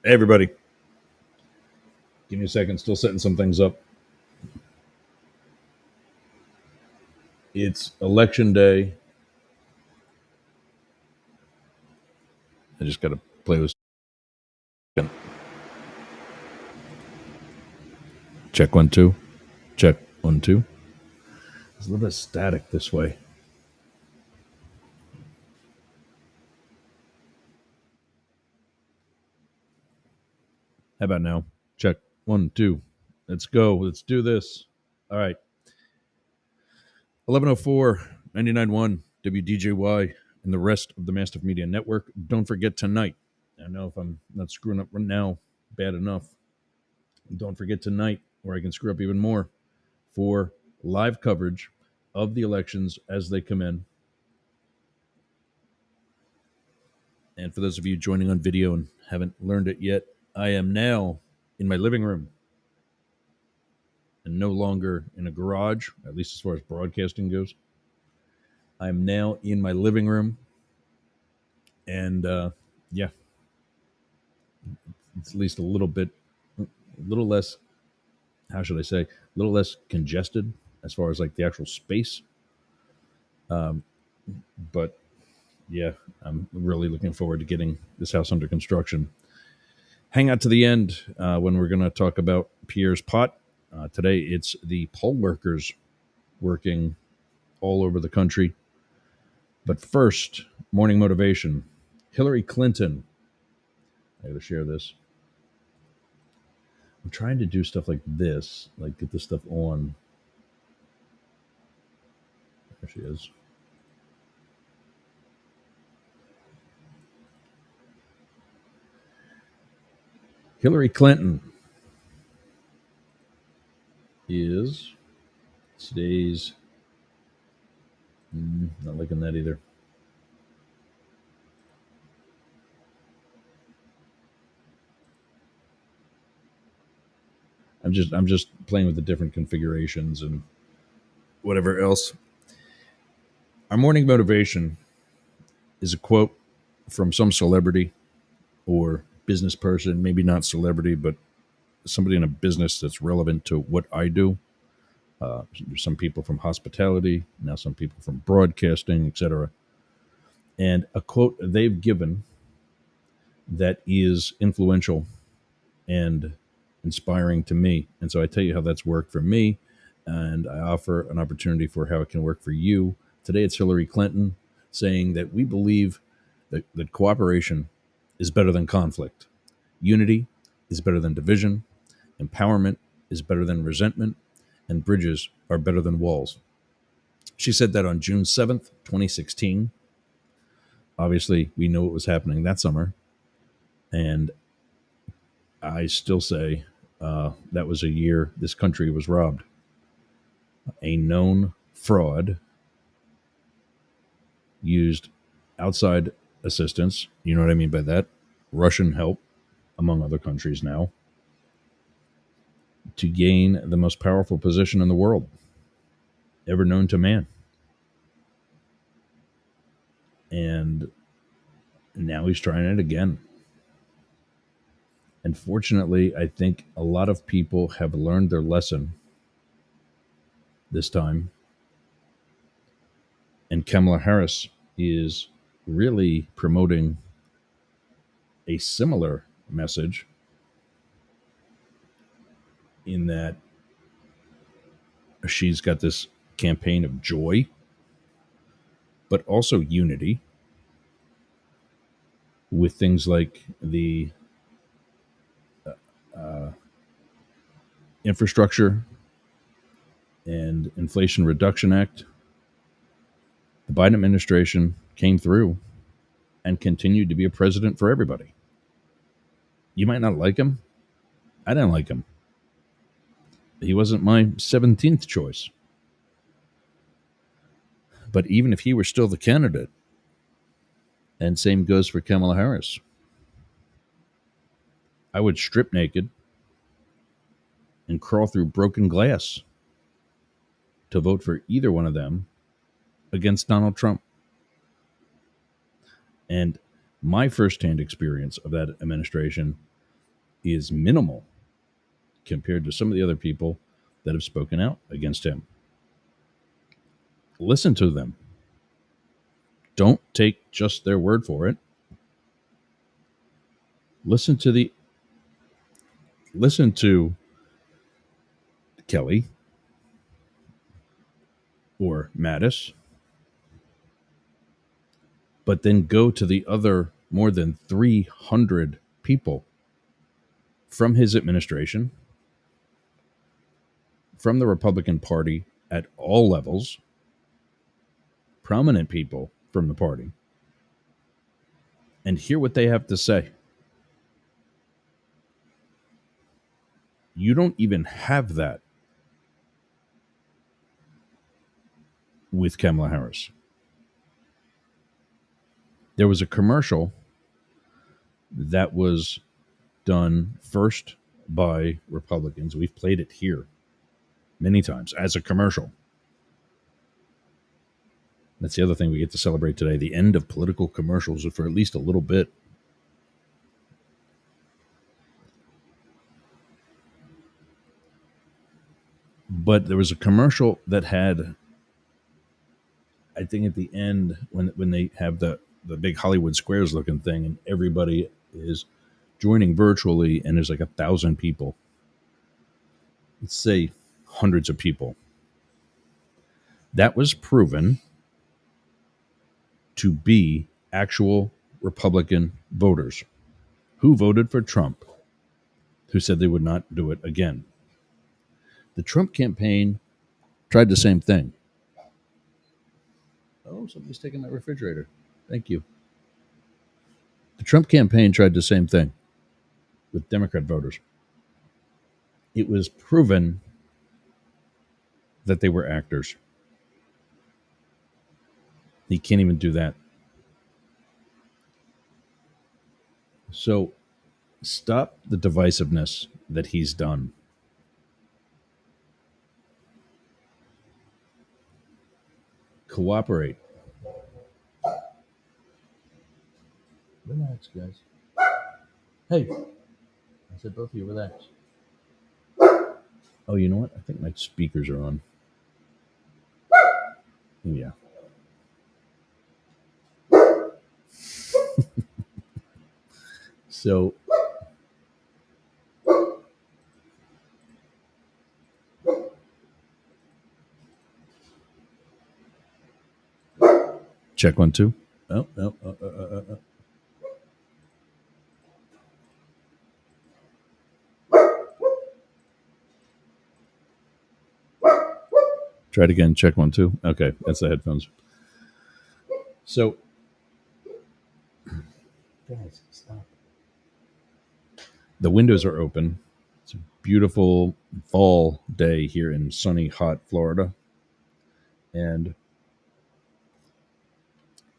Hey, everybody. Give me a second. Still setting some things up. It's election day. I just got to play with. Check 1 2. Check 1 2. There's a little bit of static this way. How about now? Check 1 2. Let's go. Let's do this. All right. 1104 99.1 WDJY and the rest of the Mastiff Media Network. Don't forget tonight. I know if I'm not screwing up right now, bad enough. Don't forget tonight, or I can screw up even more, for live coverage of the elections as they come in. And for those of you joining on video and haven't learned it yet, I am now in my living room and no longer in a garage, at least as far as broadcasting goes. I'm now in my living room. And yeah, it's at least a little less, how should I say, a little less congested as far as like the actual space. But yeah, I'm really looking forward to getting this house under construction. Hang out to the end when we're going to talk about Pierre's pot. Today, it's the poll workers working all over the country. But first, morning motivation. Hillary Clinton. I got to share this. I'm trying to do stuff like this, like get this stuff on. There she is. Hillary Clinton is today's. Not liking that either. I'm just playing with the different configurations and whatever else. Our morning motivation is a quote from some celebrity or business person, maybe not celebrity, but somebody in a business that's relevant to what I do. Some people from hospitality, now some people from broadcasting, etc. And a quote they've given that is influential and inspiring to me. And so I tell you how that's worked for me, and I offer an opportunity for how it can work for you. Today it's Hillary Clinton saying that we believe that cooperation is better than conflict. Unity is better than division. Empowerment is better than resentment. And bridges are better than walls. She said that on June 7th, 2016. Obviously, we know what was happening that summer. And I still say that was a year this country was robbed. A known fraud used outside assistance. You know what I mean by that? Russian help, among other countries now, to gain the most powerful position in the world ever known to man. And now he's trying it again. And fortunately, I think a lot of people have learned their lesson this time. And Kamala Harris is really promoting a similar message in that she's got this campaign of joy, but also unity with things like the Infrastructure and Inflation Reduction Act. The Biden administration came through and continued to be a president for everybody. You might not like him. I didn't like him. He wasn't my 17th choice. But even if he were still the candidate, and same goes for Kamala Harris, I would strip naked and crawl through broken glass to vote for either one of them against Donald Trump. And my firsthand experience of that administration is minimal compared to some of the other people that have spoken out against him. Listen to them. Don't take just their word for it. Listen to Kelly or Mattis, but then go to the other more than 300 people from his administration, from the Republican Party at all levels, prominent people from the party, and hear what they have to say. You don't even have that with Kamala Harris. There was a commercial that was done first by Republicans. We've played it here many times as a commercial. That's the other thing we get to celebrate today, the end of political commercials for at least a little bit. But there was a commercial that had, I think at the end, when they have the big Hollywood Squares looking thing and everybody is joining virtually and there's like 1,000 people. Let's say hundreds of people. That was proven to be actual Republican voters who voted for Trump, who said they would not do it again. The Trump campaign tried the same thing. Oh, somebody's taking my refrigerator. Thank you. The Trump campaign tried the same thing with Democrat voters. It was proven that they were actors. He can't even do that. So stop the divisiveness that he's done. Cooperate. Relax, guys. Hey, I said both of you relax. Oh, you know what? I think my speakers are on. Yeah. So check 1 2. Oh, no. Try it again. Check 1 2. Okay, that's the headphones. So, guys, stop. The windows are open. It's a beautiful fall day here in sunny, hot Florida. And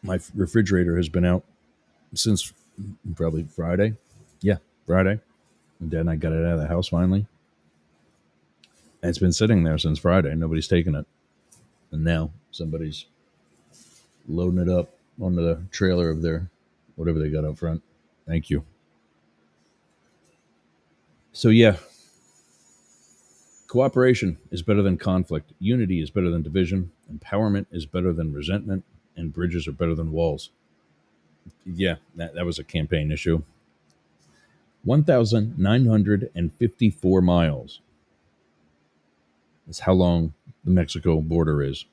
my refrigerator has been out since probably Friday. Yeah, Friday. And then I got it out of the house finally. And it's been sitting there since Friday. Nobody's taken it. And now somebody's loading it up onto the trailer of their whatever they got out front. Thank you. So, yeah, cooperation is better than conflict. Unity is better than division. Empowerment is better than resentment. And bridges are better than walls. Yeah, that was a campaign issue. 1,954 miles is how long the Mexico border is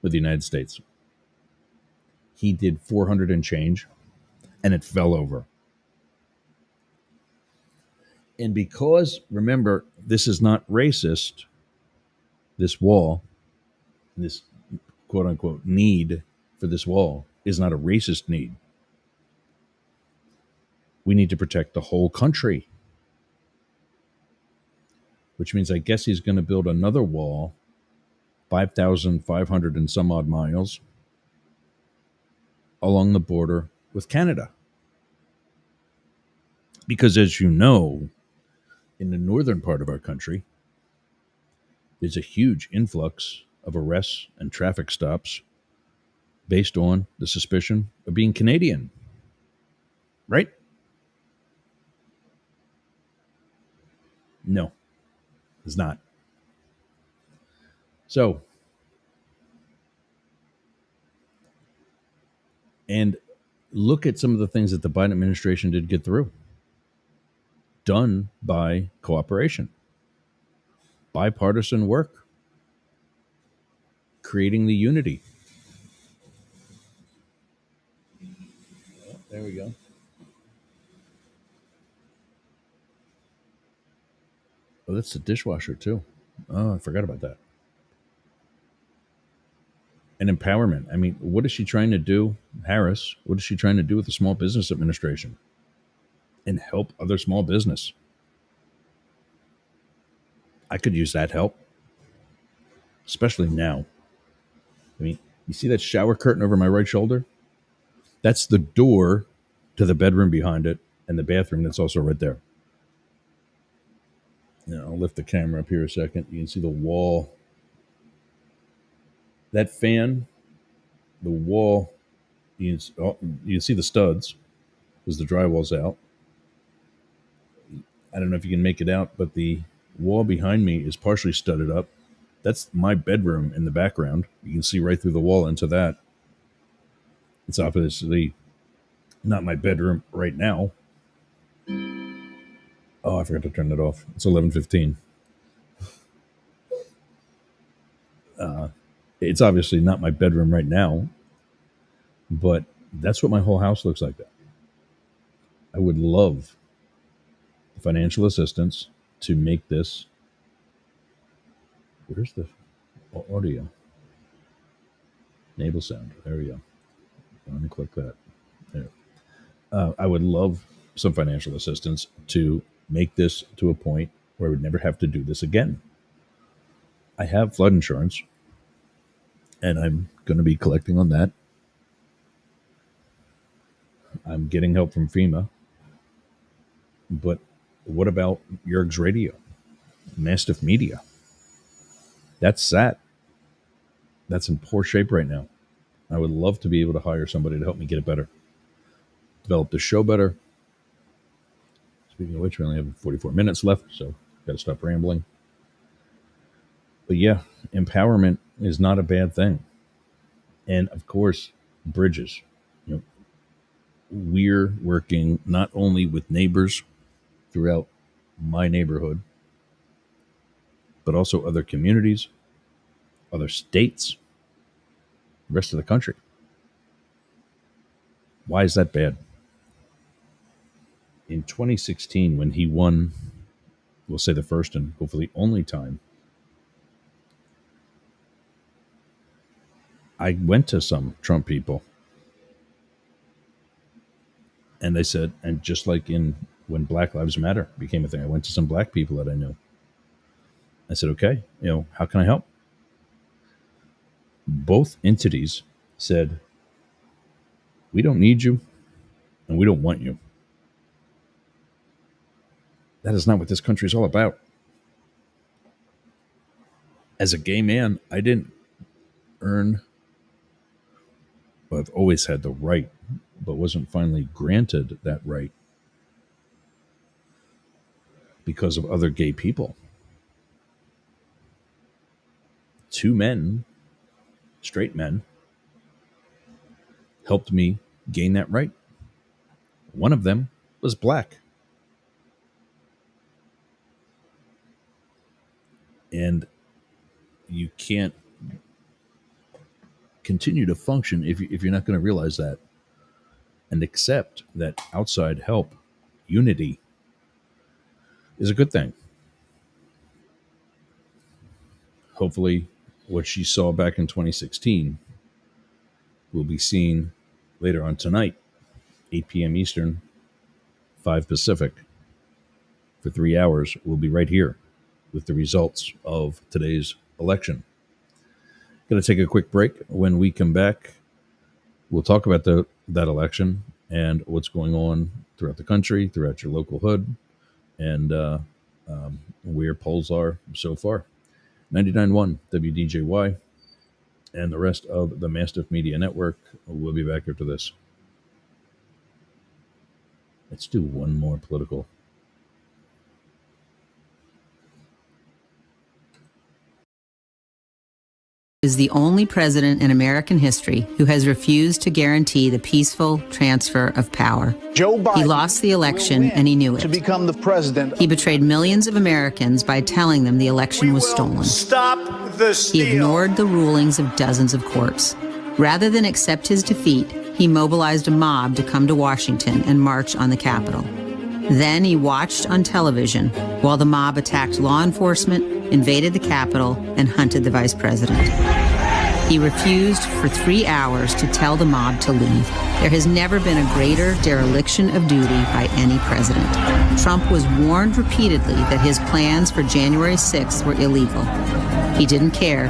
with the United States. He did 400 and change, and it fell over. And because, remember, this is not racist, this wall, this quote unquote need for this wall is not a racist need. We need to protect the whole country, which means I guess he's going to build another wall, 5,500 and some odd miles along the border with Canada. Because as you know, in the northern part of our country, there's a huge influx of arrests and traffic stops based on the suspicion of being Canadian. Right? No, it's not. So, and look at some of the things that the Biden administration did get through, done by cooperation, bipartisan work, creating the unity. There we go. Oh, that's the dishwasher too. Oh, I forgot about that. And empowerment. I mean, what is she trying to do, Harris? What is she trying to do with the Small Business Administration and help other small business? I could use that help, especially now. I mean, you see that shower curtain over my right shoulder? That's the door to the bedroom behind it and the bathroom that's also right there. I'll lift the camera up here a second. You can see the wall. That fan, the wall, you can see the studs because the drywall's out. I don't know if you can make it out, but the wall behind me is partially studded up. That's my bedroom in the background. You can see right through the wall into that. It's obviously not my bedroom right now. Oh, I forgot to turn that off. It's 11:15. It's obviously not my bedroom right now, but that's what my whole house looks like. That I would love financial assistance to make this. Where's the audio? Enable sound. There we go. I'm going to click that. There. I would love some financial assistance to make this to a point where I would never have to do this again. I have flood insurance, and I'm going to be collecting on that. I'm getting help from FEMA. But what about Yerg's Radio, Mastiff Media? That's sad. That's in poor shape right now. I would love to be able to hire somebody to help me get it better, develop the show better. Speaking of which, we only have 44 minutes left, so got to stop rambling. But yeah, empowerment is not a bad thing. And of course, bridges. You know, we're working not only with neighbors throughout my neighborhood, but also other communities, other states, the rest of the country. Why is that bad? In 2016, when he won, we'll say the first and hopefully only time, I went to some Trump people and they said, and just like in when Black Lives Matter became a thing, I went to some black people that I knew. I said, okay, how can I help? Both entities said, we don't need you and we don't want you. That is not what this country is all about. As a gay man, I didn't earn, but I've always had the right, but wasn't finally granted that right because of other gay people. Two men, straight men, helped me gain that right. One of them was black. And you can't continue to function if you're not going to realize that and accept that outside help, unity, is a good thing. Hopefully, what she saw back in 2016 will be seen later on tonight, 8 p.m. Eastern, 5 Pacific. For 3 hours, we'll be right here with the results of today's election. Going to take a quick break. When we come back, we'll talk about that election and what's going on throughout the country, throughout your local hood, and where polls are so far. 99.1 WDJY and the rest of the Mastiff Media Network. We'll be back after this. Let's do one more political. is the only president in American history who has refused to guarantee the peaceful transfer of power. Joe Biden. He lost the election and he knew it. To become the president. He betrayed millions of Americans by telling them the election was stolen. Stop the steal. He ignored the rulings of dozens of courts. Rather than accept his defeat, he mobilized a mob to come to Washington and march on the Capitol. Then he watched on television while the mob attacked law enforcement, invaded the Capitol, and hunted the vice president. He refused for 3 hours to tell the mob to leave. There has never been a greater dereliction of duty by any president. Trump was warned repeatedly that his plans for January 6th were illegal. He didn't care,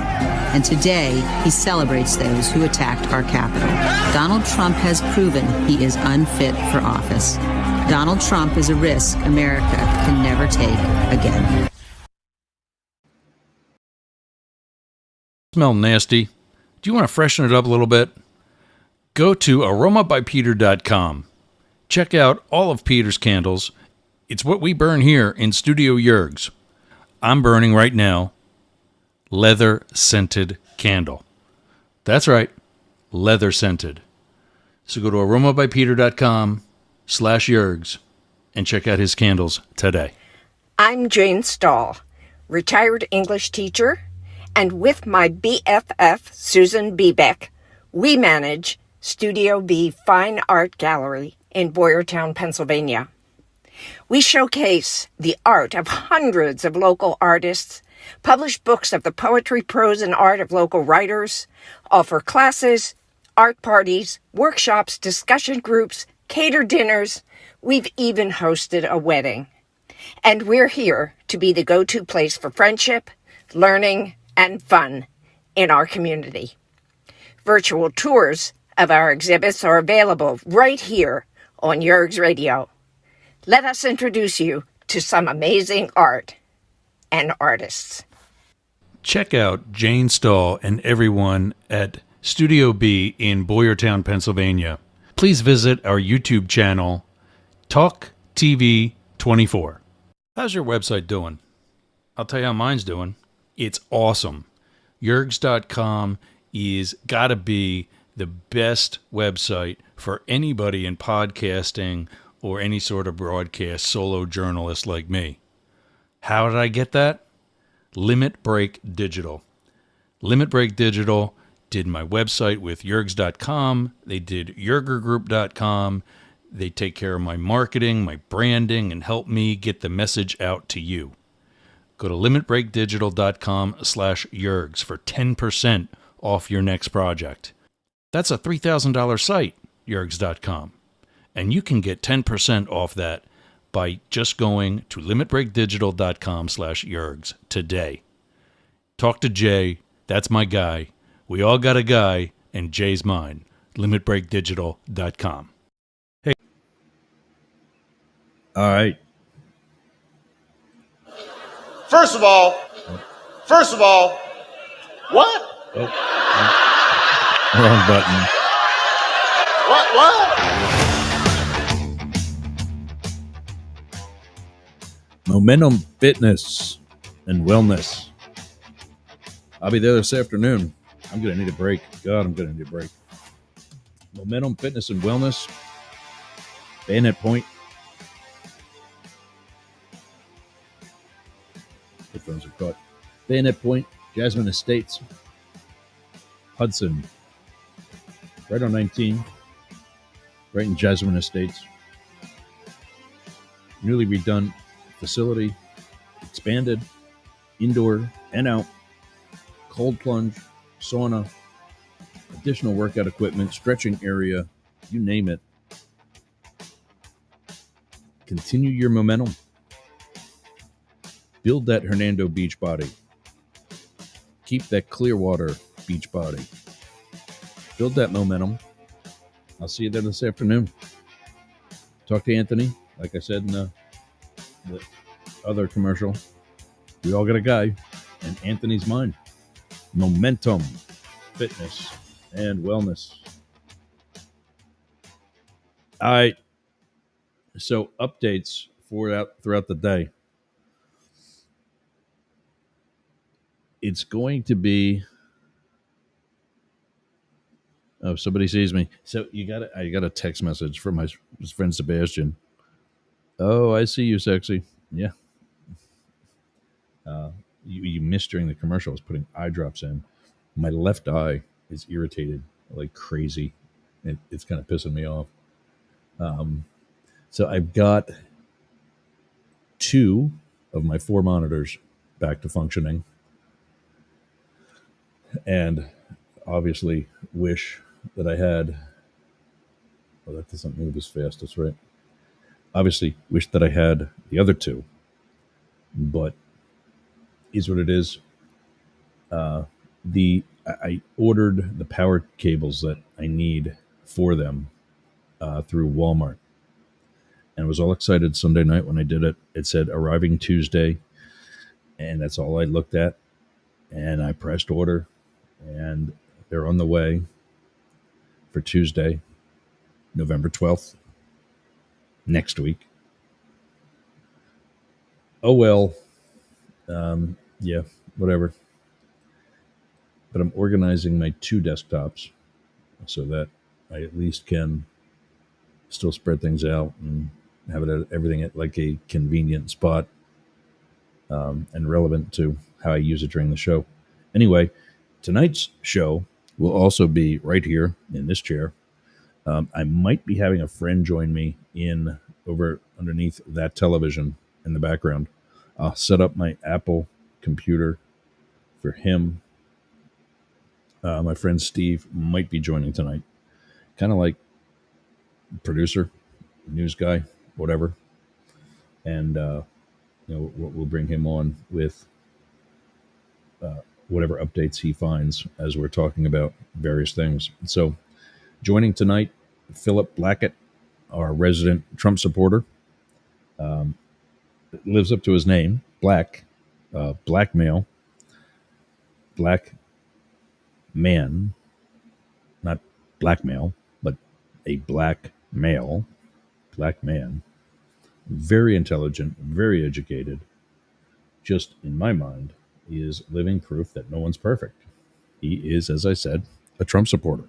and today he celebrates those who attacked our Capitol. Donald Trump has proven he is unfit for office. Donald Trump is a risk America can never take again. Smell nasty. Do you want to freshen it up a little bit? Go to aromabypeter.com. Check out all of Peter's candles. It's what we burn here in Studio Yergs. I'm burning right now leather scented candle. That's right, leather scented. So go to aromabypeter.com/Yergs and check out his candles today. I'm Jane Stahl, retired English teacher, and with my BFF, Susan Bebeck, we manage Studio B Fine Art Gallery in Boyertown, Pennsylvania. We showcase the art of hundreds of local artists, publish books of the poetry, prose, and art of local writers, offer classes, art parties, workshops, discussion groups, cater dinners. We've even hosted a wedding. And we're here to be the go-to place for friendship, learning, and fun in our community. Virtual tours of our exhibits are available right here on Yergs Radio. Let us introduce you to some amazing art and artists. Check out Jane Stahl and everyone at Studio B in Boyertown, Pennsylvania. Please visit our YouTube channel, Talk TV 24. How's your website doing? I'll tell you how mine's doing. It's awesome. Yergs.com is gotta be the best website for anybody in podcasting or any sort of broadcast solo journalist like me. How did I get that? Limit Break Digital. Limit Break Digital did my website with Yergs.com. They did YergerGroup.com. They take care of my marketing, my branding, and help me get the message out to you. Go to limitbreakdigital.com/Yergs for 10% off your next project. That's a $3,000 site, Yergs.com. And you can get 10% off that by just going to limitbreakdigital.com/Yergs today. Talk to Jay. That's my guy. We all got a guy, and Jay's mine. limitbreakdigital.com. Hey. All right. First of all, what? Oh, wrong button. What? Momentum Fitness and Wellness. I'll be there this afternoon. I'm going to need a break. God, I'm going to need a break. Momentum Fitness and Wellness. Bayonet Point. Headphones are caught. Bayonet Point, Jasmine Estates, Hudson. Right on 19. Right in Jasmine Estates. Newly redone facility. Expanded. Indoor and out. Cold plunge. Sauna. Additional workout equipment. Stretching area. You name it. Continue your momentum. Build that Hernando beach body. Keep that Clearwater beach body. Build that momentum. I'll see you there this afternoon. Talk to Anthony. Like I said in the other commercial, we all got a guy, and Anthony's mine. Momentum Fitness and Wellness. All right. So updates for that throughout the day. It's going to be Oh, somebody sees me. So I got a text message from my friend Sebastian. Oh, I see you, sexy. Yeah. You missed during the commercial. I was putting eye drops in. My left eye is irritated like crazy. It's kind of pissing me off. So I've got two of my four monitors back to functioning, and obviously wish that I had. Oh, that doesn't move as fast. That's right. Obviously, wish that I had the other two, but is what it is. I ordered the power cables that I need for them through Walmart, and was all excited Sunday night when I did it. It said arriving Tuesday, and that's all I looked at. And I pressed order, and they're on the way for Tuesday, November 12th, next week. Oh, well. Yeah, whatever. But I'm organizing my two desktops so that I at least can still spread things out and have everything at like a convenient spot and relevant to how I use it during the show. Anyway, tonight's show will also be right here in this chair. I might be having a friend join me in over underneath that television in the background. I'll set up my Apple computer for him. My friend Steve might be joining tonight. Kind of like producer, news guy, whatever. And, we'll bring him on with whatever updates he finds as we're talking about various things. So joining tonight, Philip Blackett, our resident Trump supporter. Lives up to his name, Black, black male, black man, not blackmail, but a black male, black man, very intelligent, very educated, just in my mind, is living proof that no one's perfect. He is, as I said, a Trump supporter.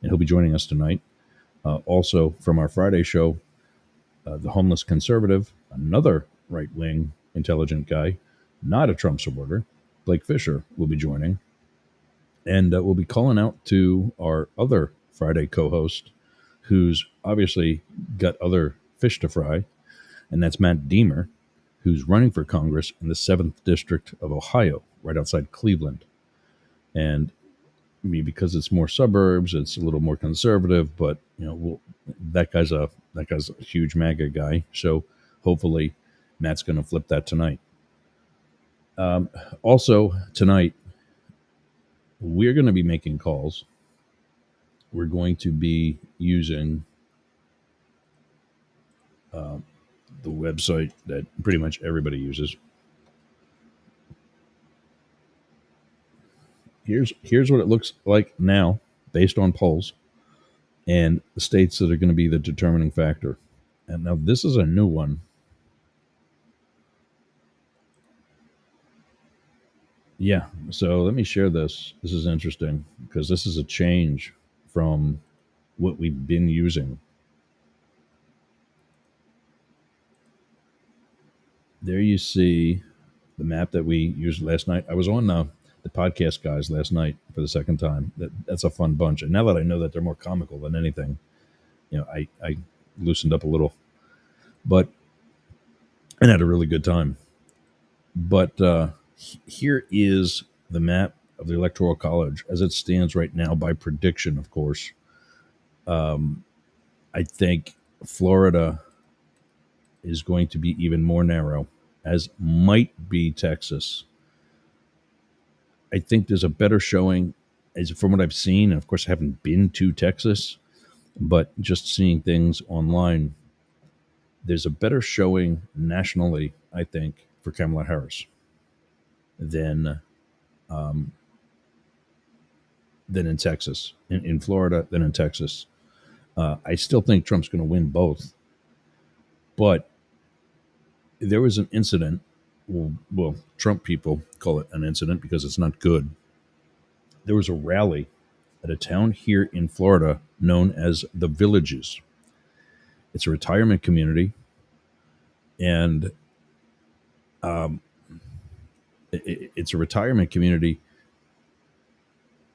And he'll be joining us tonight. Also, from our Friday show, the homeless conservative, another right-wing intelligent guy, not a Trump supporter, Blake Fisher, will be joining. And we'll be calling out to our other Friday co-host, who's obviously got other fish to fry, and that's Matt Deemer, who's running for Congress in the 7th District of Ohio, right outside Cleveland. And I mean, because it's more suburbs, it's a little more conservative, but that guy's a huge MAGA guy. So hopefully Matt's going to flip that tonight. Also tonight, we're going to be making calls. We're going to be using the website that pretty much everybody uses. Here's what it looks like now, based on polls and the states that are going to be the determining factor. And now this is a new one. Yeah, so let me share this. This is interesting because this is a change from what we've been using. There you see the map that we used last night. I was on the podcast guys last night for the second time. That's a fun bunch. And now that I know that they're more comical than anything, I loosened up a little, but and had a really good time. But here is the map of the Electoral College as it stands right now by prediction, of course. I think Florida is going to be even more narrow, as might be Texas. I think there's a better showing, as from what I've seen, and of course I haven't been to Texas, but just seeing things online, there's a better showing nationally, I think, for Kamala Harris than in Texas, in Florida, than in Texas. I still think Trump's going to win both, but there was an incident. Well, Trump people call it an incident because it's not good. There was a rally at a town here in Florida known as The Villages. It's a retirement community, and it's a retirement community.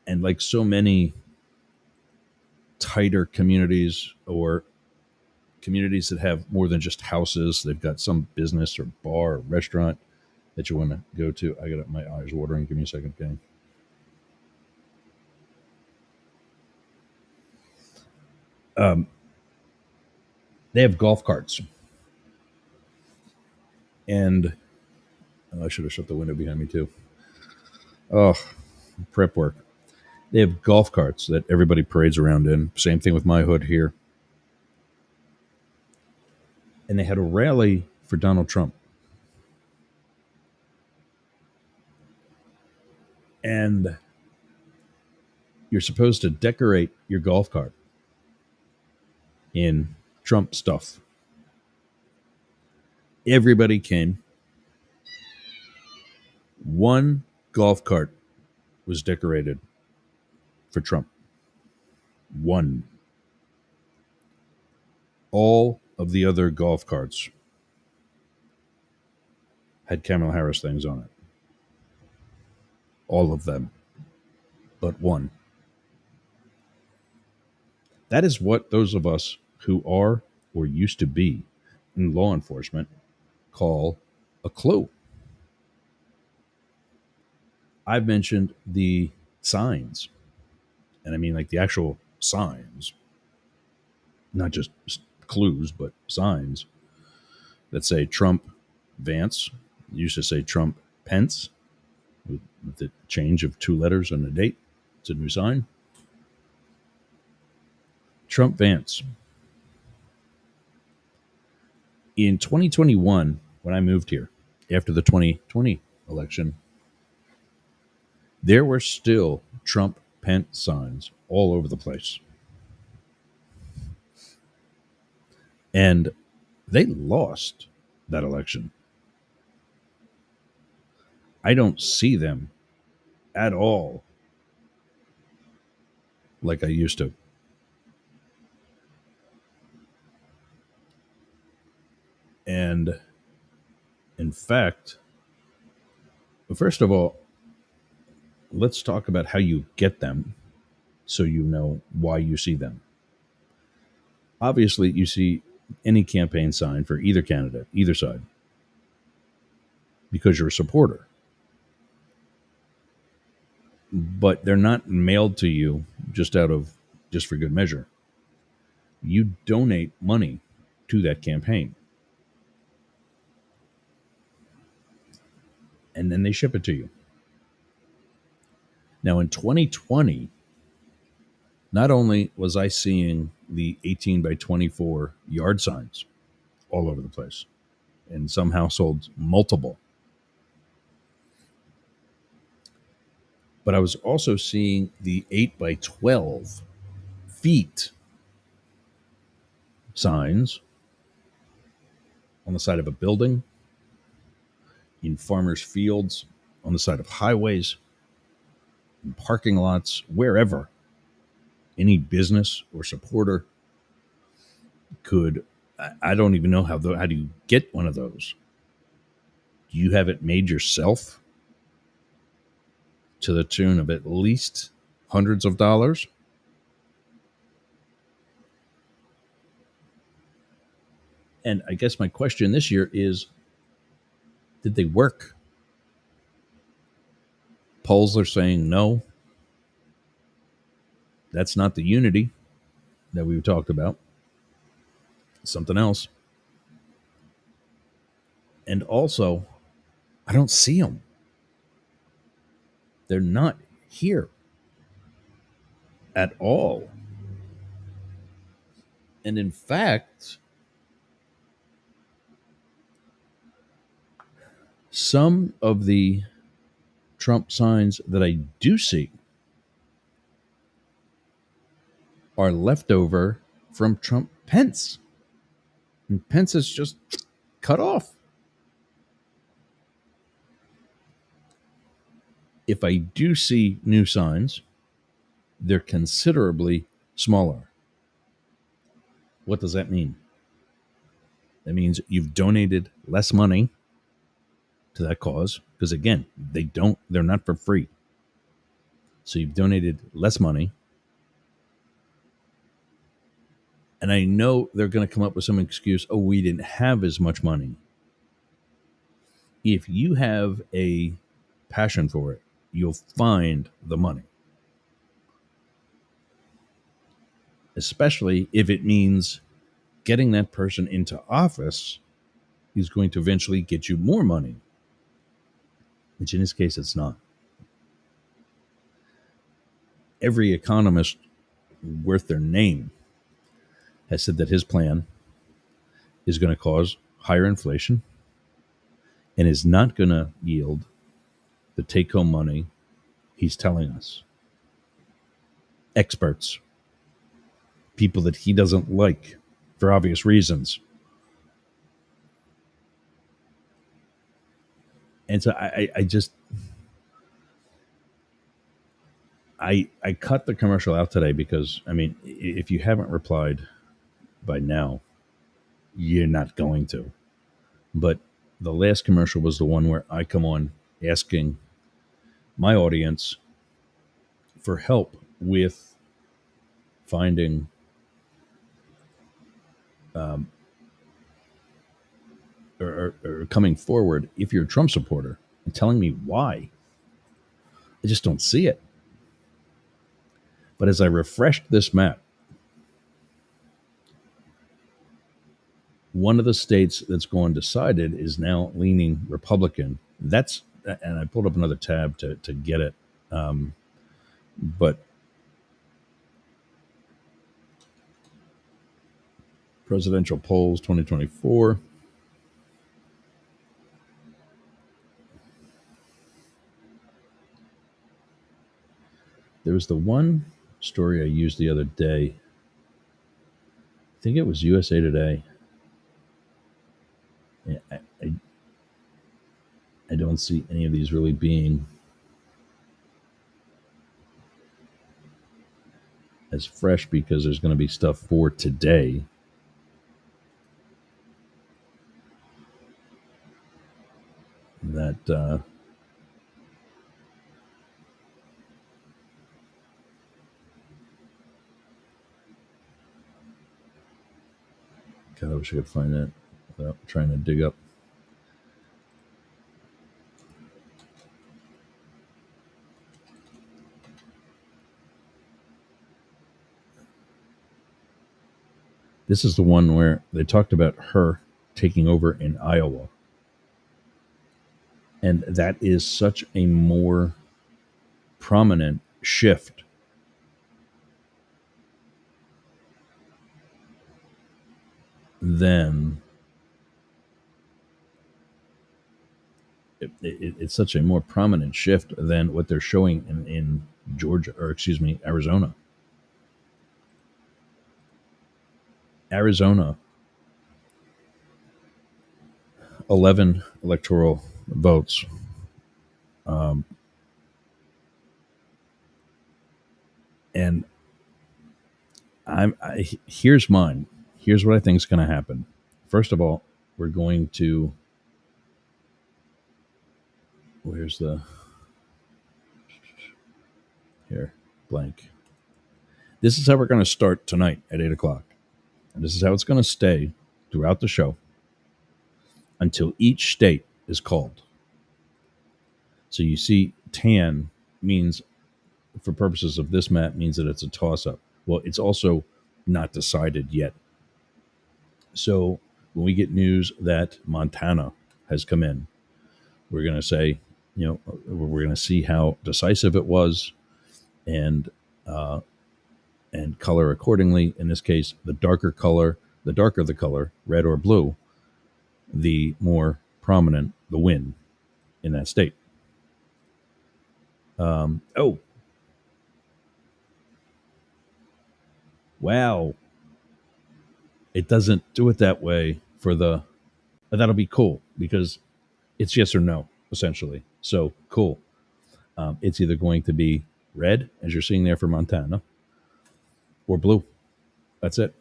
And like so many tighter communities or communities that have more than just houses, they've got some business or bar or restaurant that you want to go to. I got my eyes watering. Give me a second, gang. They have golf carts. And I should have shut the window behind me too. Oh, prep work. They have golf carts that everybody parades around in. Same thing with my hood here. And they had a rally for Donald Trump. And you're supposed to decorate your golf cart in Trump stuff. Everybody came. One golf cart was decorated for Trump. One. All of the other golf carts had Kamala Harris things on it. All of them. But one. That is what those of us who are or used to be in law enforcement call a clue. I've mentioned the signs, and I mean like the actual signs, not just clues, but signs that say Trump Vance. It used to say Trump Pence with the change of 2 letters and a date. It's a new sign. Trump Vance. In 2021, when I moved here after the 2020 election, there were still Trump Pence signs all over the place. And they lost that election. I don't see them at all like I used to. And in fact, first of all, let's talk about how you get them so you know why you see them. Obviously, you see any campaign sign for either candidate, either side, because you're a supporter. But they're not mailed to you just for good measure. You donate money to that campaign. And then they ship it to you. Now, in 2020, not only was I seeing the 18 by 24 yard signs all over the place, in some households, multiple, but I was also seeing the 8 by 12 feet signs on the side of a building, in farmers' fields, on the side of highways, in parking lots, wherever any business or supporter could. I don't even know how do you get one of those? Do you have it made yourself to the tune of at least hundreds of dollars? And I guess my question this year is, did they work? Polls are saying no. That's not the unity that we talked about. It's something else. And also, I don't see them. They're not here at all. And in fact, some of the Trump signs that I do see are leftover from Trump Pence. And Pence is just cut off. If I do see new signs, they're considerably smaller. What does that mean? That means you've donated less money to that cause, because again, they're not for free. So you've donated less money. And I know they're going to come up with some excuse, oh, we didn't have as much money. If you have a passion for it, you'll find the money. Especially if it means getting that person into office is going to eventually get you more money, which in this case, it's not. Every economist worth their name has said that his plan is going to cause higher inflation and is not going to yield the take-home money he's telling us. Experts, people that he doesn't like for obvious reasons. And so I cut the commercial out today because, I mean, if you haven't replied by now, you're not going to. But the last commercial was the one where I come on asking my audience for help with finding or coming forward if you're a Trump supporter and telling me why. I just don't see it. But as I refreshed this map, one of the states that's gone decided is now leaning Republican. And I pulled up another tab to get it. But presidential polls 2024. There was the one story I used the other day. I think it was USA Today. I don't see any of these really being as fresh because there's going to be stuff for today. That God, I wish I could find that without trying to dig up. This is the one where they talked about her taking over in Iowa. And that is such a more prominent shift than it's such a more prominent shift than what they're showing in Georgia, or excuse me, Arizona. Arizona, 11 electoral votes. And here's mine. Here's what I think is going to happen. First of all, we're going to, where's the, here, blank. This is how we're going to start tonight at 8 o'clock. And this is how it's going to stay throughout the show until each state is called. So you see, tan means, for purposes of this map, means that it's a toss-up. Well, it's also not decided yet. So when we get news that Montana has come in, we're going to say, we're going to see how decisive it was, and color accordingly. In this case, the darker the color, red or blue, the more prominent the win in that state. Wow. It doesn't do it that way for the, that'll be cool because it's yes or no, essentially. So cool. It's either going to be red, as you're seeing there for Montana, or blue. That's it.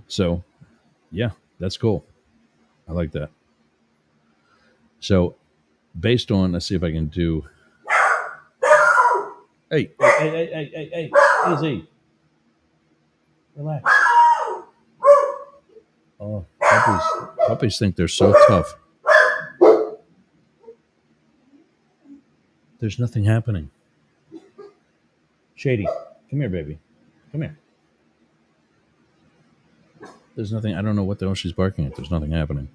So, yeah, that's cool. I like that. So, based on, let's see if I can do. Hey, easy. Relax. Oh, puppies think they're so tough. There's nothing happening. Shady, come here, baby. Come here. There's nothing. I don't know what the hell she's barking at. There's nothing happening.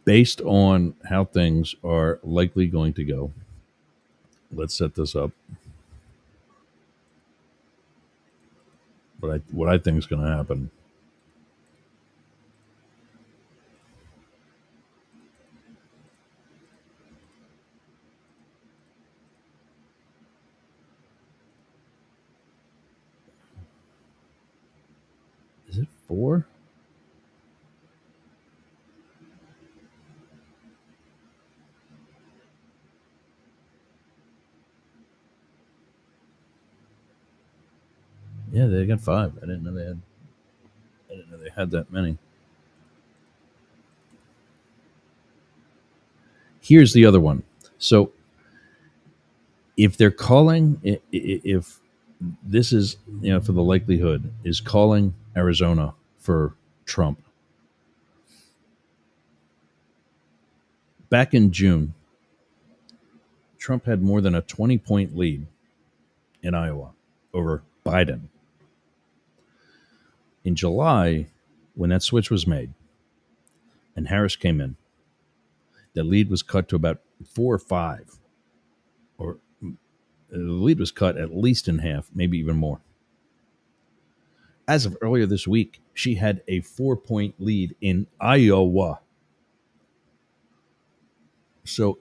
Based on how things are likely going to go, let's set this up. What I think is going to happen. Is it 4? Yeah, they got 5. I didn't know they had that many. Here's the other one. So if they're calling, if this is, for the likelihood, is calling Arizona for Trump. Back in June, Trump had more than a 20-point lead in Iowa over Biden. In July, when that switch was made and Harris came in, the lead was cut to about 4 or 5, or the lead was cut at least in half, maybe even more. As of earlier this week, she had a 4-point lead in Iowa. So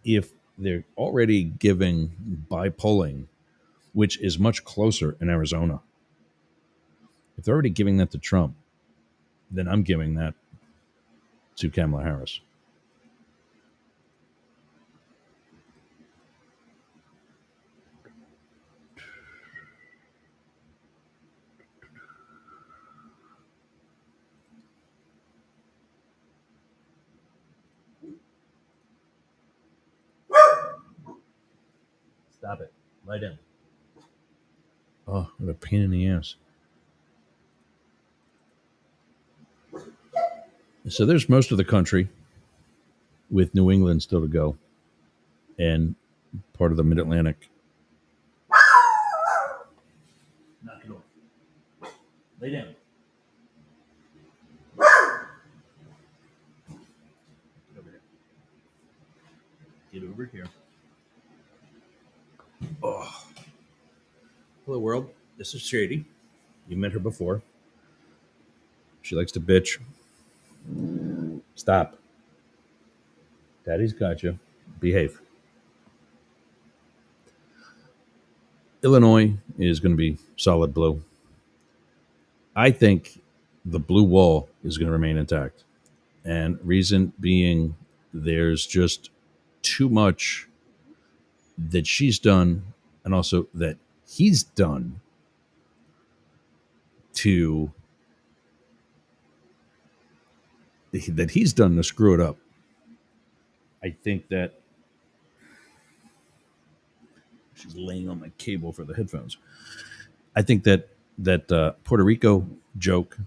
if they're already giving by polling, which is much closer in Arizona, if they're already giving that to Trump, then I'm giving that to Kamala Harris. Stop it. Lie down. Oh, what a pain in the ass. So there's most of the country with New England still to go and part of the Mid-Atlantic. Knock it off. Lay down. Get over here. Oh. Hello, world. This is Shady. You met her before. She likes to bitch. Stop. Daddy's got you. Behave. Illinois is going to be solid blue. I think the blue wall is going to remain intact. And reason being, there's just too much that she's done and also that he's done to screw it up. I think that she's laying on my cable for the headphones. I think that Puerto Rico joke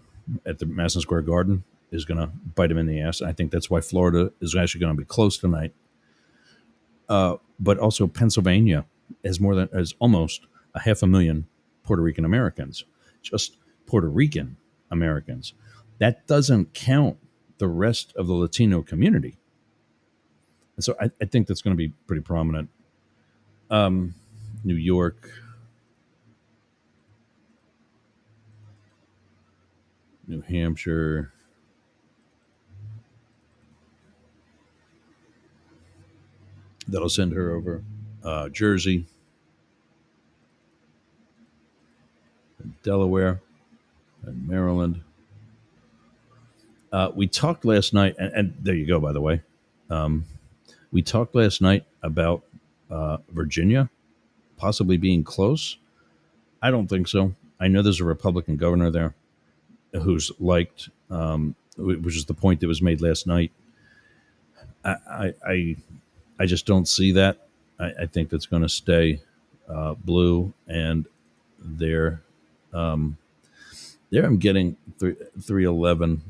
at the Madison Square Garden is going to bite him in the ass. I think that's why Florida is actually going to be close tonight. But also Pennsylvania has almost 500,000 Puerto Rican Americans, just Puerto Rican Americans. That doesn't count the rest of the Latino community. And so I think that's going to be pretty prominent. New York, New Hampshire, that'll send her over. Jersey, and Delaware, and Maryland. We talked last night, and there you go, by the way. We talked last night about Virginia possibly being close. I don't think so. I know there's a Republican governor there who's liked, which is the point that was made last night. I just don't see that. I think that's going to stay blue, and there, I'm getting 311.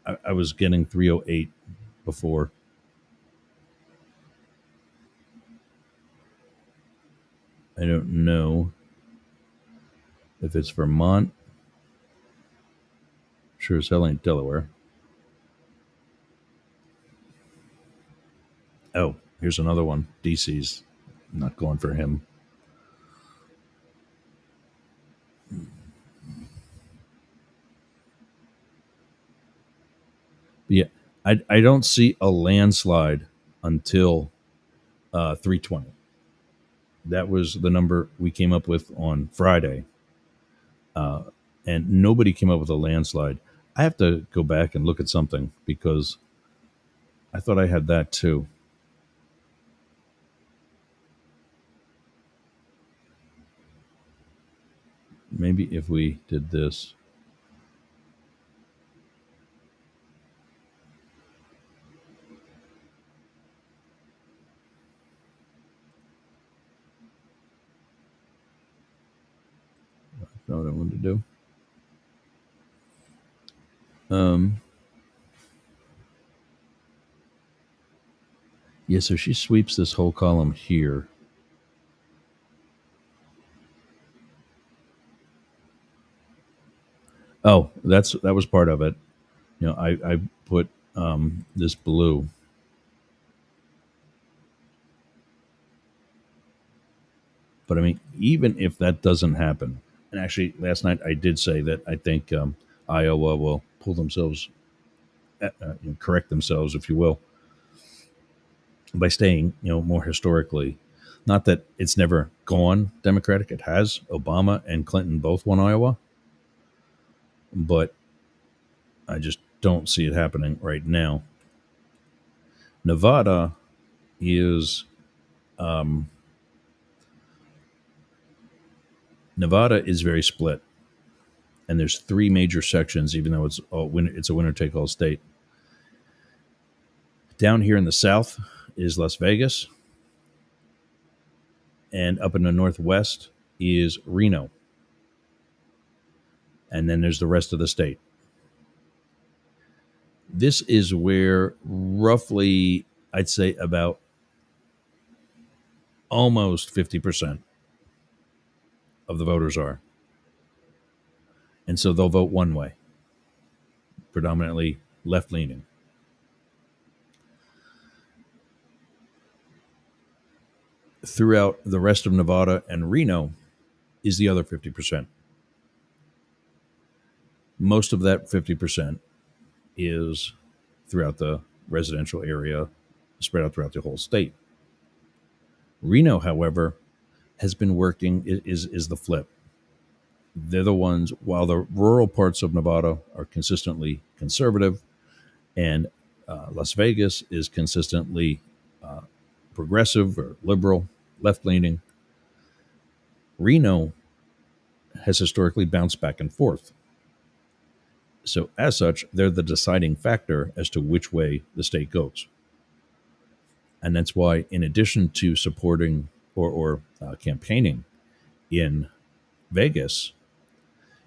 I was getting 308 before. I don't know if it's Vermont. Sure as hell ain't Delaware. Oh, here's another one. DC's not going for him. But yeah, I don't see a landslide until 320. That was the number we came up with on Friday. And nobody came up with a landslide. I have to go back and look at something because I thought I had that too. Maybe if we did this. That's not what I wanted to do. Yeah, so she sweeps this whole column here. Oh, that was part of it. You know, I put this blue. But I mean, even if that doesn't happen, and actually last night I did say that I think Iowa will pull themselves, correct themselves, if you will, by staying, more historically. Not that it's never gone Democratic; it has. Obama and Clinton both won Iowa, but I just don't see it happening right now. Nevada is very split, and there's three major sections. Even though it's a winner take all state. Down here in the south is Las Vegas, and up in the northwest is Reno, and then there's the rest of the state. This is where roughly, I'd say, about almost 50% of the voters are. And so they'll vote one way, predominantly left-leaning. Throughout the rest of Nevada and Reno is the other 50%. Most of that 50% is throughout the residential area, spread out throughout the whole state. Reno, however, has been working, is the flip. They're the ones, while the rural parts of Nevada are consistently conservative, and Las Vegas is consistently progressive or liberal, left-leaning, Reno has historically bounced back and forth. So as such, they're the deciding factor as to which way the state goes. And that's why, in addition to supporting or campaigning in Vegas,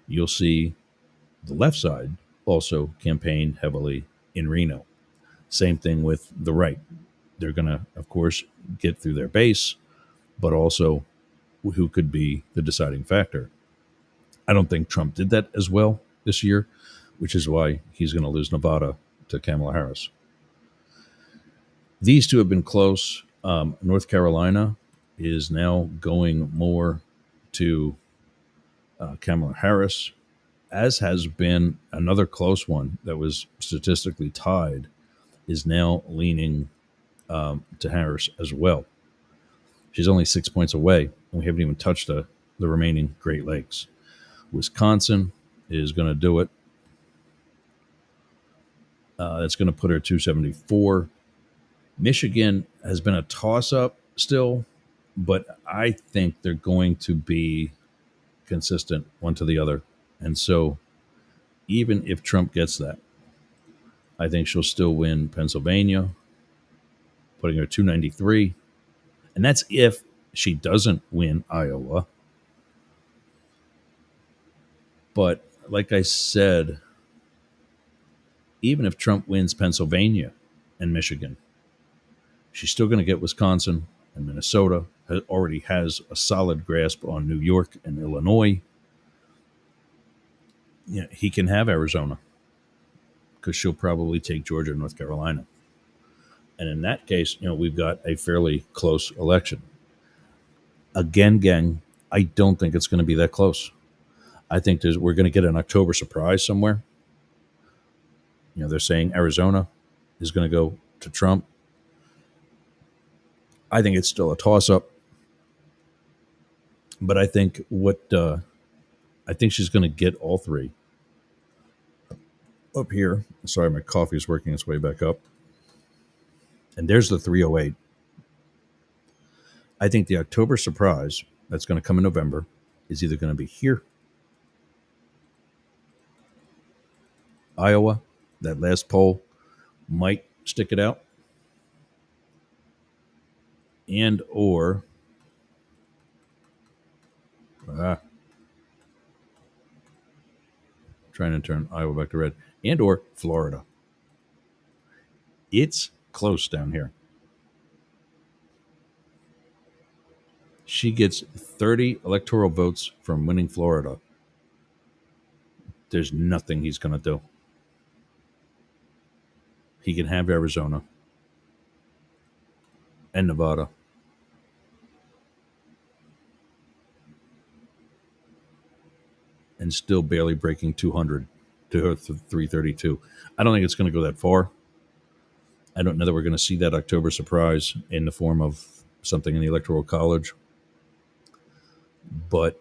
you'll see the left side also campaign heavily in Reno. Same thing with the right. They're going to, of course, get through their base, but also who could be the deciding factor. I don't think Trump did that as well this year, which is why he's going to lose Nevada to Kamala Harris. These two have been close. North Carolina is now going more to Kamala Harris, as has been another close one that was statistically tied, is now leaning to Harris as well. She's only 6 points away, and we haven't even touched the remaining Great Lakes. Wisconsin is going to do it. That's going to put her at 274. Michigan has been a toss-up still, but I think they're going to be consistent one to the other. And so even if Trump gets that, I think she'll still win Pennsylvania, putting her 293. And that's if she doesn't win Iowa. But like I said, even if Trump wins Pennsylvania and Michigan, she's still going to get Wisconsin and Minnesota. Already has a solid grasp on New York and Illinois. Yeah, he can have Arizona because she'll probably take Georgia and North Carolina. And in that case, we've got a fairly close election. Again, gang, I don't think it's going to be that close. I think we're going to get an October surprise somewhere. They're saying Arizona is going to go to Trump. I think it's still a toss-up. But I think I think she's going to get all three. Up here, sorry, my coffee is working its way back up. And there's the 308. I think the October surprise that's going to come in November is either going to be here, Iowa, that last poll might stick it out, and or trying to turn Iowa back to red, and or Florida. It's close down here. She gets 30 electoral votes from winning Florida. There's nothing he's going to do. He can have Arizona and Nevada. And still barely breaking 200 to her 332. I don't think it's going to go that far. I don't know that we're going to see that October surprise in the form of something in the Electoral College. But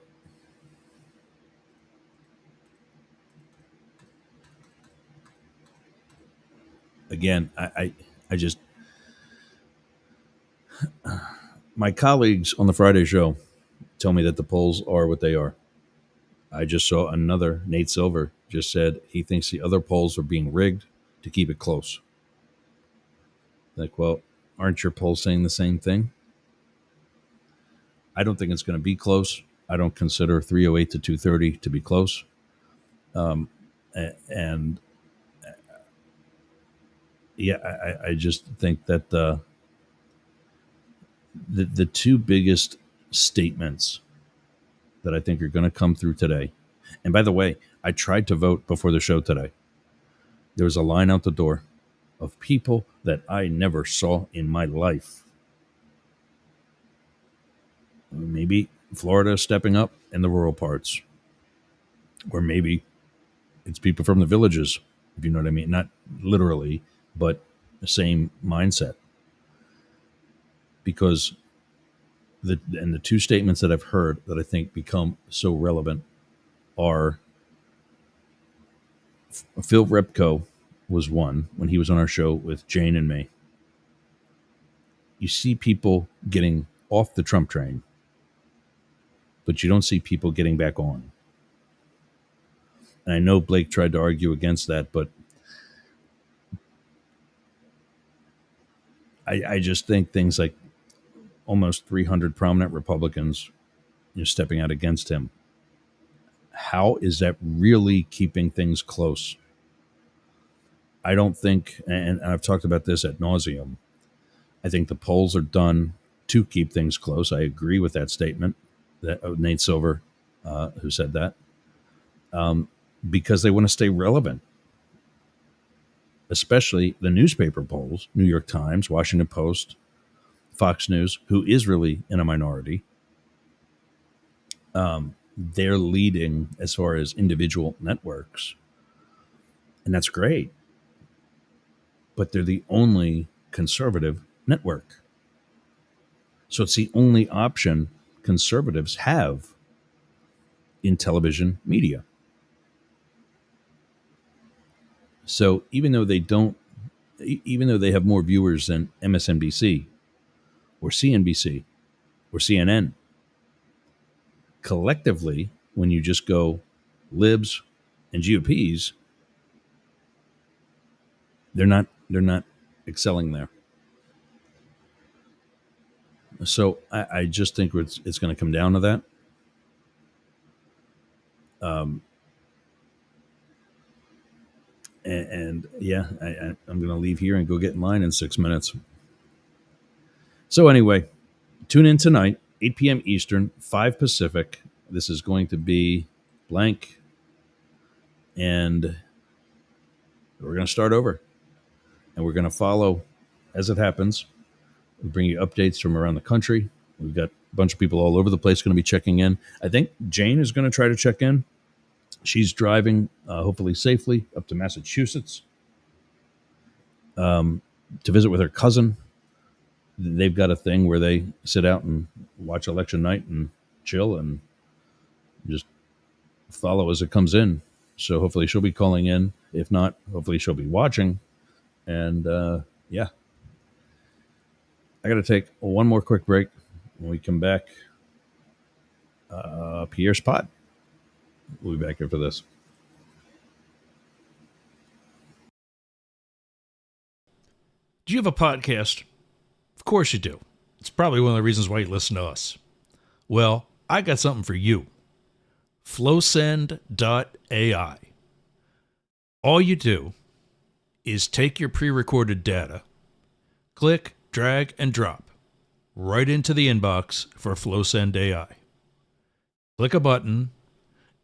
again, I just, my colleagues on the Friday show tell me that the polls are what they are. I just saw another, Nate Silver just said he thinks the other polls are being rigged to keep it close. Like, well, aren't your polls saying the same thing? I don't think it's going to be close. I don't consider 308 to 230 to be close. And yeah, I just think that the two biggest statements that I think are going to come through today. And by the way, I tried to vote before the show today. There was a line out the door of people that I never saw in my life. Maybe Florida is stepping up in the rural parts. Or maybe it's people from the villages, if you know what I mean. Not literally, but the same mindset. Because the two statements that I've heard that I think become so relevant are Phil Repko was one when he was on our show with Jane and me. You see people getting off the Trump train, but you don't see people getting back on. And I know Blake tried to argue against that, but I just think things like almost 300 prominent Republicans stepping out against him. How is that really keeping things close? I don't think, and I've talked about this ad nauseum, I think the polls are done to keep things close. I agree with that statement, that Nate Silver, who said that, because they want to stay relevant. Especially the newspaper polls, New York Times, Washington Post, Fox News, who is really in a minority. They're leading as far as individual networks. And that's great. But they're the only conservative network. So it's the only option conservatives have in television media. So even though even though they have more viewers than MSNBC or CNBC or CNN, collectively, when you just go libs and GOPs, they're not excelling there. So I just think it's going to come down to that. And yeah, I'm going to leave here and go get in line in 6 minutes. So anyway, tune in tonight, 8 p.m. Eastern, 5 Pacific. This is going to be blank. And we're going to start over. And we're going to follow as it happens. We'll bring you updates from around the country. We've got a bunch of people all over the place going to be checking in. I think Jane is going to try to check in. She's driving, hopefully safely, up to Massachusetts to visit with her cousin. They've got a thing where they sit out and watch election night and chill and just follow as it comes in. So hopefully she'll be calling in. If not, hopefully she'll be watching. And yeah. I got to take one more quick break. When we come back, Pierre's Pod. We'll be back here for this. Do you have a podcast? Of course you do. It's probably one of the reasons why you listen to us. Well, I got something for you. Flowsend.ai. All you do is take your pre-recorded data, click, drag, and drop right into the inbox for Flowsend AI. Click a button,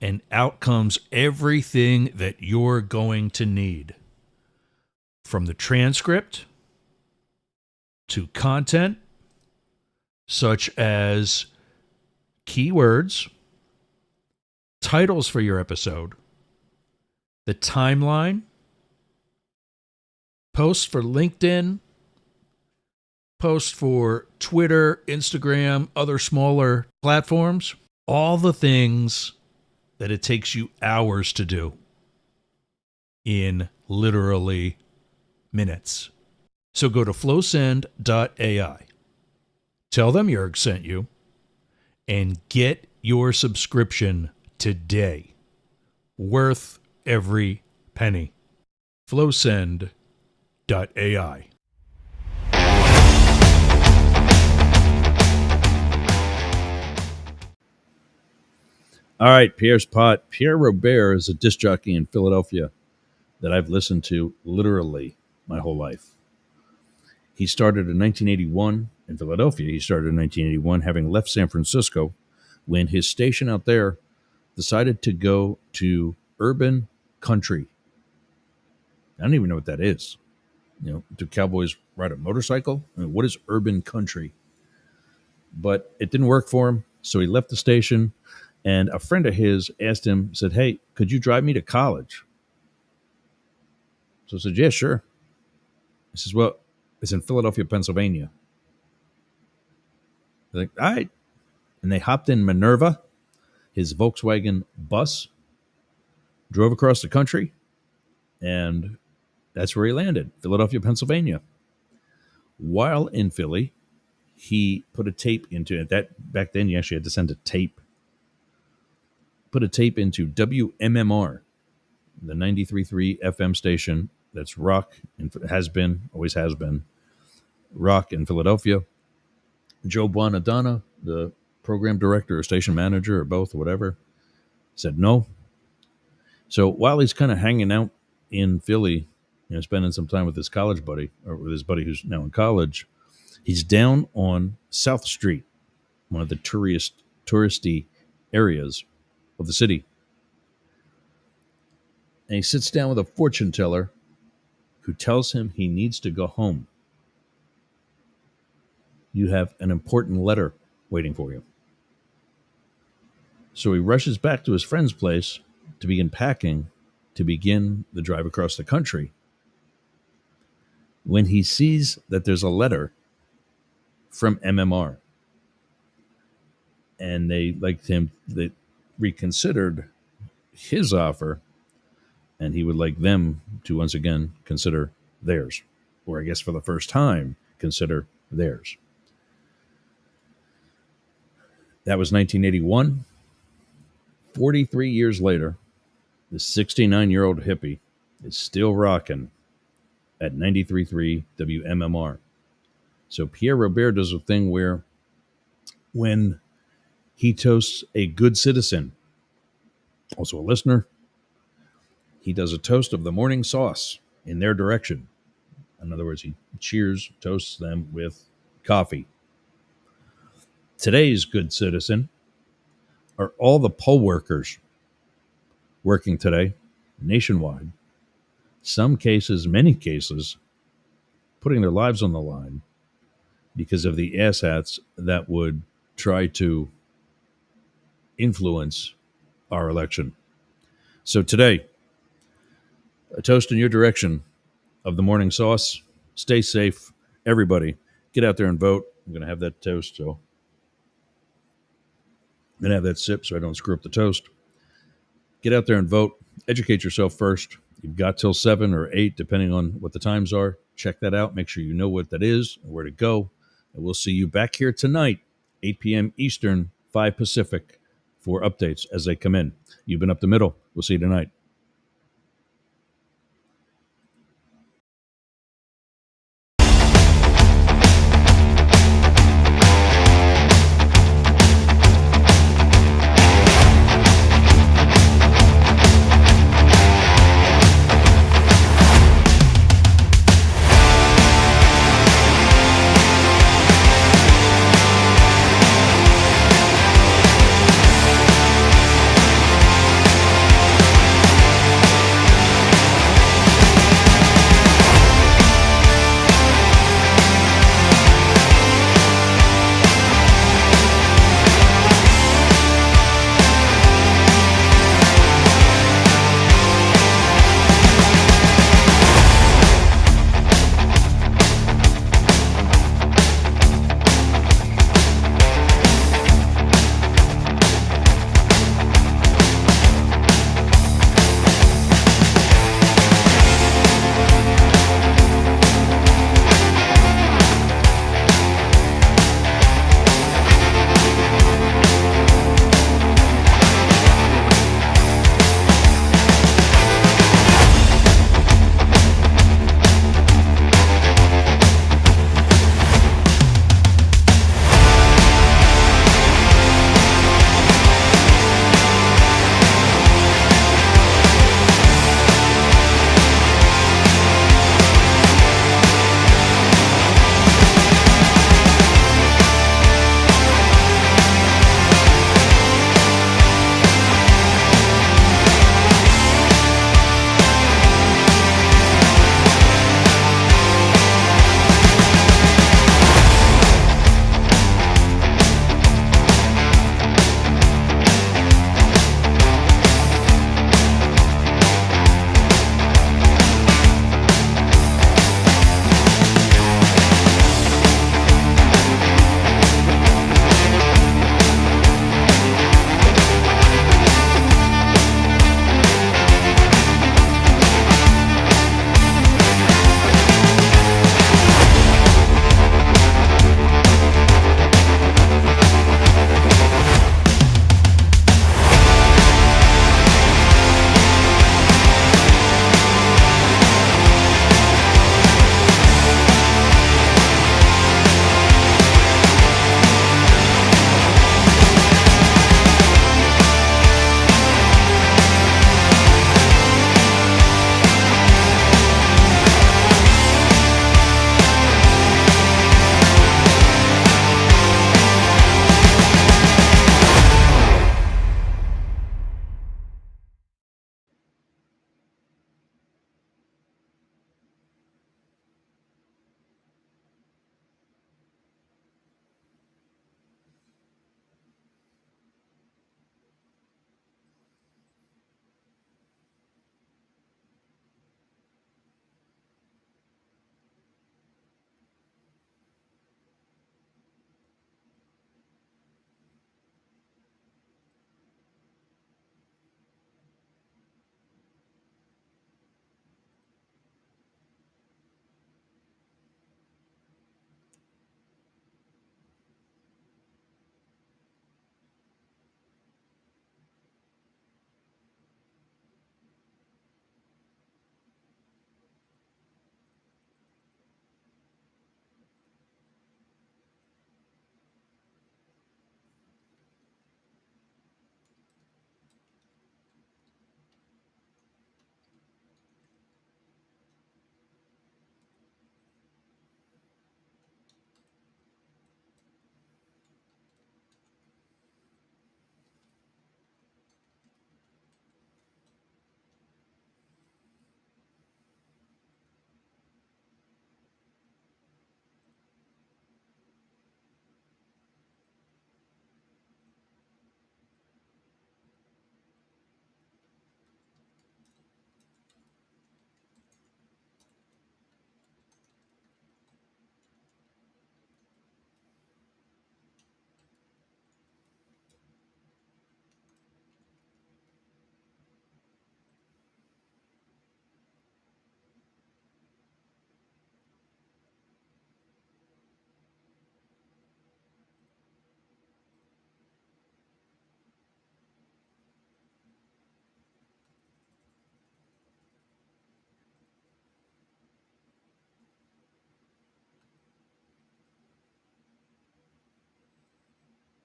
and out comes everything that you're going to need. From the transcript to content, such as keywords, titles for your episode, the timeline, posts for LinkedIn, posts for Twitter, Instagram, other smaller platforms, all the things that it takes you hours to do in literally minutes. So go to flowsend.ai. Tell them Jurg sent you and get your subscription today. Worth every penny. Flowsend.ai. All right, Pierre's Pot. Pierre Robert is a disc jockey in Philadelphia that I've listened to literally my whole life. He started in 1981 in Philadelphia. He started in 1981, having left San Francisco when his station out there decided to go to urban country. I don't even know what that is. You know, do cowboys ride a motorcycle? I mean, what is urban country? But it didn't work for him, so he left the station. And a friend of his asked him, said, "Hey, could you drive me to college?" So I said, "Yeah, sure." He says, "Well, it's in Philadelphia, Pennsylvania." They're like, "All right." And they hopped in Minerva, his Volkswagen bus, drove across the country, and that's where he landed, Philadelphia, Pennsylvania. While in Philly, he put a tape into it. That back then, you actually had to send a tape. Put a tape into WMMR, the 93.3 FM station that's rock and always has been rock in Philadelphia. Joe Buonadonna, the program director or station manager or both or whatever, said no. So while he's kind of hanging out in Philly, you know, spending some time with his college buddy or with his buddy who's now in college, he's down on South Street, one of the touristy areas of the city. And he sits down with a fortune teller who tells him he needs to go home. You have an important letter waiting for you. So he rushes back to his friend's place to begin packing to begin the drive across the country. When he sees that there's a letter from MMR and they reconsidered his offer and he would like them to once again consider theirs, or I guess for the first time, consider theirs. That was 1981. 43 years later, the 69-year-old hippie is still rocking at 93.3 WMMR. So Pierre Robert does a thing where when he toasts a good citizen, also a listener, he does a toast of the morning sauce in their direction. In other words, he toasts them with coffee. Today's good citizen are all the poll workers working today nationwide. Some cases, many cases, putting their lives on the line because of the asshats that would try to influence our election. So today, a toast in your direction of the morning sauce. Stay safe. Everybody, get out there and vote. I'm going to have that toast, so I'm going to have that sip so I don't screw up the toast. Get out there and vote. Educate yourself first. You've got till 7 or 8, depending on what the times are. Check that out. Make sure you know what that is and where to go. And we'll see you back here tonight, 8 p.m. Eastern, 5 Pacific, for updates as they come in. You've been up the middle. We'll see you tonight.